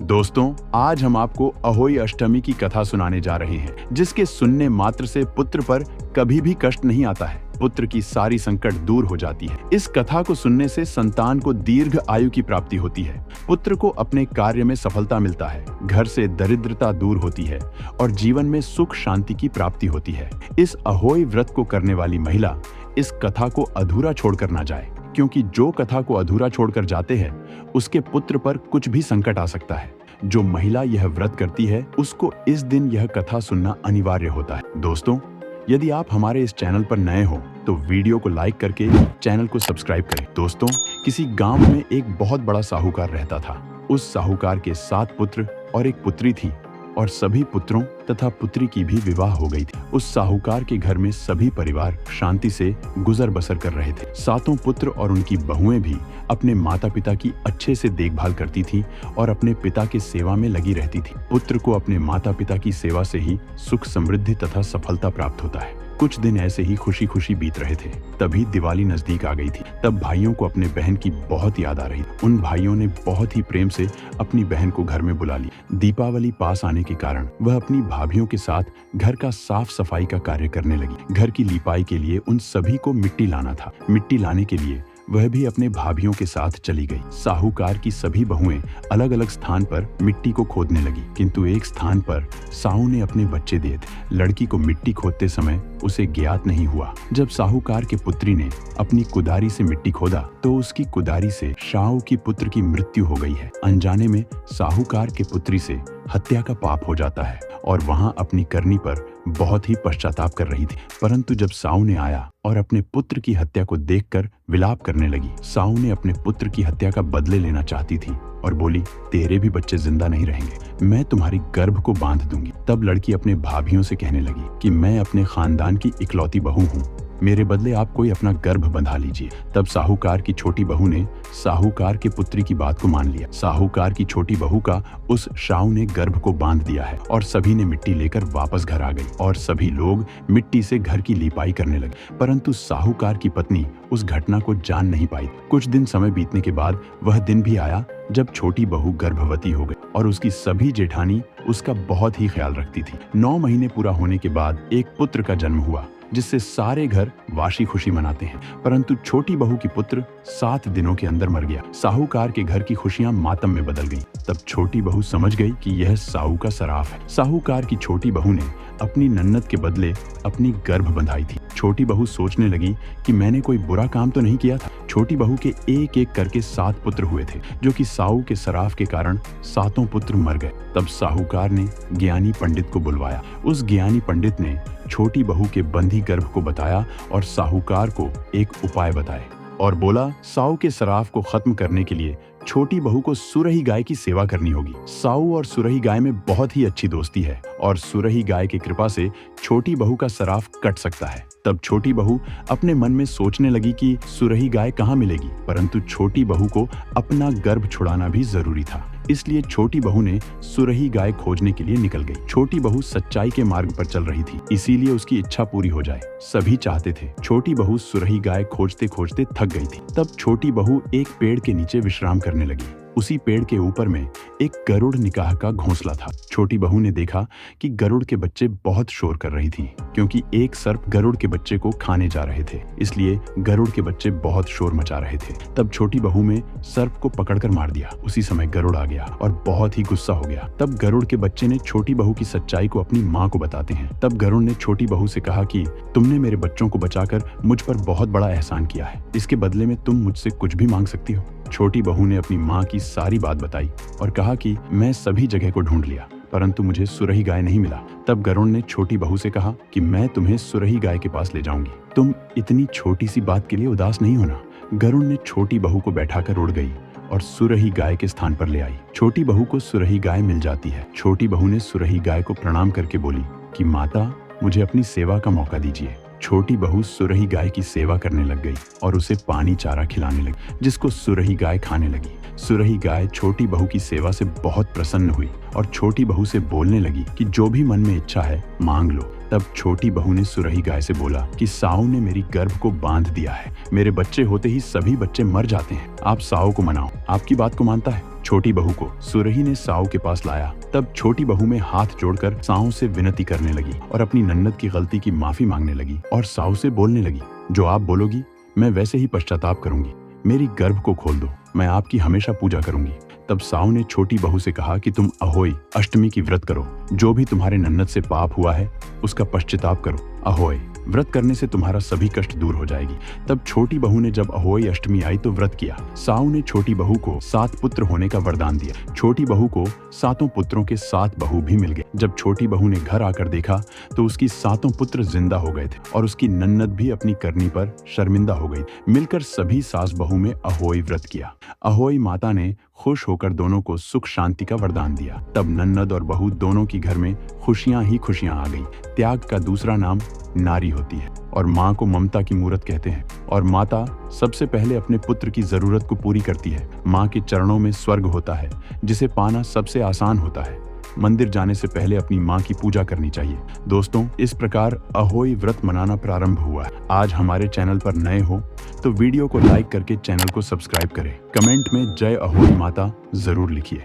दोस्तों, आज हम आपको अहोई अष्टमी की कथा सुनाने जा रहे हैं, जिसके सुनने मात्र से पुत्र पर कभी भी कष्ट नहीं आता है। पुत्र की सारी संकट दूर हो जाती है। इस कथा को सुनने से संतान को दीर्घ आयु की प्राप्ति होती है, पुत्र को अपने कार्य में सफलता मिलता है, घर से दरिद्रता दूर होती है और जीवन में सुख शांति की प्राप्ति होती है। इस अहोई व्रत को करने वाली महिला इस कथा को अधूरा छोड़कर ना जाए, क्योंकि जो कथा को अधूरा छोड़कर जाते हैं उसके पुत्र पर कुछ भी संकट आ सकता है। जो महिला यह व्रत करती है उसको इस दिन यह कथा सुनना अनिवार्य होता है। दोस्तों, यदि आप हमारे इस चैनल पर नए हो तो वीडियो को लाइक करके चैनल को सब्सक्राइब करें। दोस्तों, किसी गांव में एक बहुत बड़ा साहूकार रहता था। उस साहूकार के 7 पुत्र और एक पुत्री थी और सभी पुत्रों तथा पुत्री की भी विवाह हो गई थी। उस साहूकार के घर में सभी परिवार शांति से गुजर बसर कर रहे थे। 7 पुत्र और उनकी बहुएं भी अपने माता पिता की अच्छे से देखभाल करती थी और अपने पिता की सेवा में लगी रहती थी। पुत्र को अपने माता पिता की सेवा से ही सुख समृद्धि तथा सफलता प्राप्त होता है। कुछ दिन ऐसे ही खुशी खुशी बीत रहे थे। तभी दिवाली नजदीक आ गई थी। तब भाइयों को अपने बहन की बहुत याद आ रही थी। उन भाइयों ने बहुत ही प्रेम से अपनी बहन को घर में बुला लिया। दीपावली पास आने के कारण वह अपनी भाभियों के साथ घर का साफ सफाई का कार्य करने लगी। घर की लिपाई के लिए उन सभी को मिट्टी लाना था। मिट्टी लाने के लिए वह भी अपने भाभियों के साथ चली गई। साहूकार की सभी बहुएं अलग अलग स्थान पर मिट्टी को खोदने लगी, किंतु एक स्थान पर साहू ने अपने बच्चे दिए थे। लड़की को मिट्टी खोदते समय उसे ज्ञात नहीं हुआ। जब साहूकार के पुत्री ने अपनी कुदारी से मिट्टी खोदा तो उसकी कुदारी से साहू की पुत्र की मृत्यु हो गई है। अनजाने में साहूकार के पुत्री से हत्या का पाप हो जाता है और वहां अपनी करनी पर बहुत ही पश्चाताप कर रही थी। परंतु जब साहू ने आया और अपने पुत्र की हत्या को देखकर विलाप करने लगी। साहू ने अपने पुत्र की हत्या का बदले लेना चाहती थी और बोली, तेरे भी बच्चे जिंदा नहीं रहेंगे, मैं तुम्हारी गर्भ को बांध दूंगी। तब लड़की अपने भाभियों से कहने लगी कि मैं अपने खानदान की इकलौती बहू हूँ, मेरे बदले आप कोई अपना गर्भ बंधा लीजिए। तब साहूकार की छोटी बहू ने साहूकार के पुत्री की बात को मान लिया। साहूकार की छोटी बहू का उस साहू ने गर्भ को बांध दिया है और सभी ने मिट्टी लेकर वापस घर आ गई और सभी लोग मिट्टी से घर की लिपाई करने लगे। परंतु साहूकार की पत्नी उस घटना को जान नहीं पाई। कुछ दिन समय बीतने के बाद वह दिन भी आया जब छोटी बहू गर्भवती हो गई और उसकी सभी जेठानी उसका बहुत ही ख्याल रखती थी। 9 महीने पूरा होने के बाद एक पुत्र का जन्म हुआ, जिससे सारे घर वाशी खुशी मनाते हैं। परंतु छोटी बहू की पुत्र 7 दिनों के अंदर मर गया। साहूकार के घर की खुशियां मातम में बदल गईं। तब छोटी बहू समझ गई कि यह साहू का सराफ है। साहूकार की छोटी बहू ने अपनी नन्नत के बदले अपनी गर्भ बंधाई थी। छोटी बहू सोचने लगी कि मैंने कोई बुरा काम तो नहीं किया था। छोटी बहू के एक एक करके 7 पुत्र हुए थे, जो कि साहू के सराफ के कारण 7 पुत्र मर गए। तब साहूकार ने ज्ञानी पंडित को बुलवाया। उस ज्ञानी पंडित ने छोटी बहू के बंधी गर्भ को बताया और साहूकार को एक उपाय बताए और बोला, साहू के सराफ को खत्म करने के लिए छोटी बहू को सुरही गाय की सेवा करनी होगी। साहू और सुरही गाय में बहुत ही अच्छी दोस्ती है और सुरही गाय की कृपा से छोटी बहू का सराफ कट सकता है। तब छोटी बहू अपने मन में सोचने लगी कि सुरही गाय कहाँ मिलेगी, परंतु छोटी बहू को अपना गर्भ छुड़ाना भी जरूरी था। इसलिए छोटी बहू ने सुरही गाय खोजने के लिए निकल गई। छोटी बहू सच्चाई के मार्ग पर चल रही थी, इसीलिए उसकी इच्छा पूरी हो जाए। सभी चाहते थे। छोटी बहू सुरही गाय खोजते खोजते थक गई थी। तब छोटी बहू एक पेड़ के नीचे विश्राम करने लगी। उसी पेड़ के ऊपर में एक गरुड़ निकाह का घोंसला था। छोटी बहू ने देखा कि गरुड़ के बच्चे बहुत शोर कर रही थी, क्योंकि एक सर्प गरुड़ के बच्चे को खाने जा रहे थे, इसलिए गरुड़ के बच्चे बहुत शोर मचा रहे थे। तब छोटी बहू ने सर्प को पकड़कर मार दिया। उसी समय गरुड़ आ गया और बहुत ही गुस्सा हो गया। तब गरुड़ के बच्चे ने छोटी बहू की सच्चाई को अपनी माँ को बताते हैं। तब गरुड़ ने छोटी बहू से कहा कि तुमने मेरे बच्चों को बचाकर मुझ पर बहुत बड़ा एहसान किया है, इसके बदले में तुम मुझसे कुछ भी मांग सकती हो। छोटी बहू ने अपनी माँ की सारी बात बताई और कहा कि मैं सभी जगह को ढूंढ लिया, परंतु मुझे सुरही गाय नहीं मिला। तब गरुड़ ने छोटी बहू से कहा कि मैं तुम्हें सुरही गाय के पास ले जाऊंगी, तुम इतनी छोटी सी बात के लिए उदास नहीं होना। गरुड़ ने छोटी बहू को बैठाकर उड़ गई और सुरही गाय के स्थान पर ले आई। छोटी बहू को सुरही गाय मिल जाती है। छोटी बहू ने सुरही गाय को प्रणाम करके बोली कि माता, मुझे अपनी सेवा का मौका दीजिए। छोटी बहू सुरही गाय की सेवा करने लग गई और उसे पानी चारा खिलाने लगी, जिसको सुरही गाय खाने लगी। सुरही गाय छोटी बहू की सेवा से बहुत प्रसन्न हुई और छोटी बहू से बोलने लगी कि जो भी मन में इच्छा है मांग लो, तब छोटी बहू ने सुरही गाय से बोला कि साऊ ने मेरी गर्भ को बांध दिया है। मेरे बच्चे होते ही सभी बच्चे मर जाते हैं। आप साऊ को मनाओ, आपकी बात को मानता है। छोटी बहू को सुरही ने साऊ के पास लाया। तब छोटी बहू में हाथ जोड़कर साऊ से विनती करने लगी और अपनी नन्नद की गलती की माफी मांगने लगी और साऊ से बोलने लगी, जो आप बोलोगी मैं वैसे ही पश्चाताप करूंगी। मेरी गर्भ को खोल दो, मैं आपकी हमेशा पूजा करूंगी। तब साऊ ने छोटी बहू से कहा कि तुम अहोई अष्टमी की व्रत करो। जो भी तुम्हारे नन्नद से पाप हुआ है उसका पश्चाताप करो। अहोई व्रत करने से तुम्हारा सभी कष्ट दूर हो जाएगी। तब छोटी बहू ने जब अहोई अष्टमी आई तो व्रत किया। साऊ ने छोटी बहू को 7 पुत्र होने का वरदान दिया। छोटी बहू को 7 पुत्रों के 7 बहू भी मिल गए। जब छोटी बहू ने घर आकर देखा तो उसकी 7 पुत्र जिंदा हो गए थे और उसकी नन्नद भी अपनी करनी पर शर्मिंदा हो गई। मिलकर सभी सास बहू में अहोई व्रत किया। अहोई माता ने खुश होकर दोनों को सुख शांति का वरदान दिया। तब नन्नद और बहू दोनों की घर में खुशियां ही खुशियां आ गई। त्याग का दूसरा नाम नारी होती है और माँ को ममता की मूरत कहते हैं और माता सबसे पहले अपने पुत्र की जरूरत को पूरी करती है। माँ के चरणों में स्वर्ग होता है जिसे पाना सबसे आसान होता है। मंदिर जाने से पहले अपनी माँ की पूजा करनी चाहिए। दोस्तों, इस प्रकार अहोई व्रत मनाना प्रारंभ हुआ है। आज हमारे चैनल पर नए हो तो वीडियो को लाइक करके चैनल को सब्सक्राइब करें। कमेंट में जय अहोई माता जरूर लिखिए।